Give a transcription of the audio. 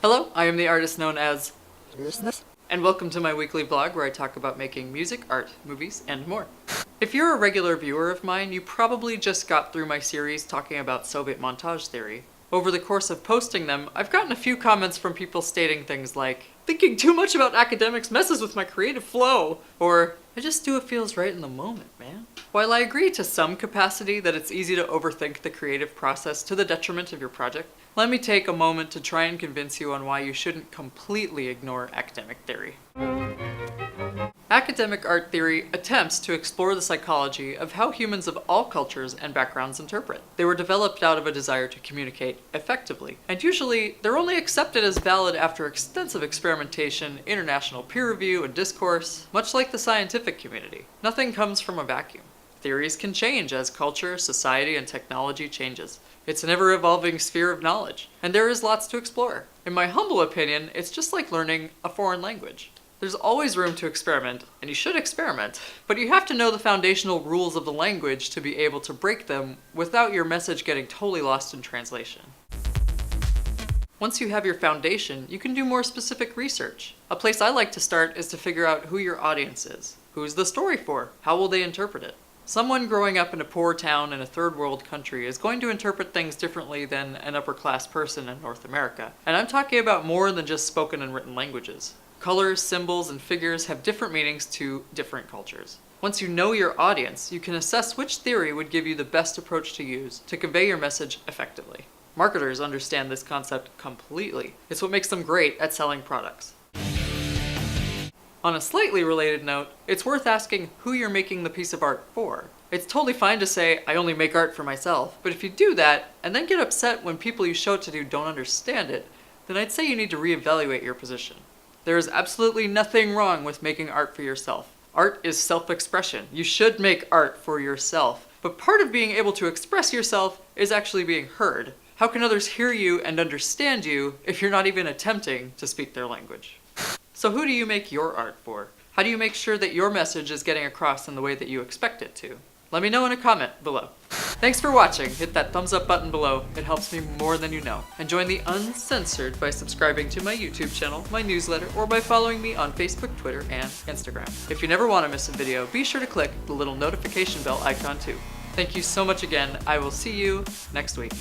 Hello, I am the artist known as DEROSNEC, and welcome to my weekly vlog where I talk about making music, art, movies, and more. If you're a regular viewer of mine, you probably just got through my series talking about Soviet montage theory. Over the course of posting them, I've gotten a few comments from people stating things like, "Thinking too much about academics messes with my creative flow," or "I just do what feels right in the moment, man." While I agree to some capacity that it's easy to overthink the creative process to the detriment of your project, let me take a moment to try and convince you on why you shouldn't completely ignore academic theory. Academic art theory attempts to explore the psychology of how humans of all cultures and backgrounds interpret. They were developed out of a desire to communicate effectively, and usually they're only accepted as valid after extensive experimentation, international peer review, and discourse, much like the scientific community. Nothing comes from a vacuum. Theories can change as culture, society, and technology changes. It's an ever-evolving sphere of knowledge, and there is lots to explore. In my humble opinion, it's just like learning a foreign language. There's always room to experiment, and you should experiment, but you have to know the foundational rules of the language to be able to break them without your message getting totally lost in translation. Once you have your foundation, you can do more specific research. A place I like to start is to figure out who your audience is. Who's the story for? How will they interpret it? Someone growing up in a poor town in a third world country is going to interpret things differently than an upper class person in North America. And I'm talking about more than just spoken and written languages. Colors, symbols, and figures have different meanings to different cultures. Once you know your audience, you can assess which theory would give you the best approach to use to convey your message effectively. Marketers understand this concept completely. It's what makes them great at selling products. On a slightly related note, it's worth asking who you're making the piece of art for. It's totally fine to say, "I only make art for myself," but if you do that, and then get upset when people you show it to don't understand it, then I'd say you need to reevaluate your position. There is absolutely nothing wrong with making art for yourself. Art is self-expression. You should make art for yourself. But part of being able to express yourself is actually being heard. How can others hear you and understand you if you're not even attempting to speak their language? So who do you make your art for? How do you make sure that your message is getting across in the way that you expect it to? Let me know in a comment below. Thanks for watching. Hit that thumbs up button below. It helps me more than you know. And join the Uncensored by subscribing to my YouTube channel, my newsletter, or by following me on Facebook, Twitter, and Instagram. If you never want to miss a video, be sure to click the little notification bell icon too. Thank you so much again. I will see you next week.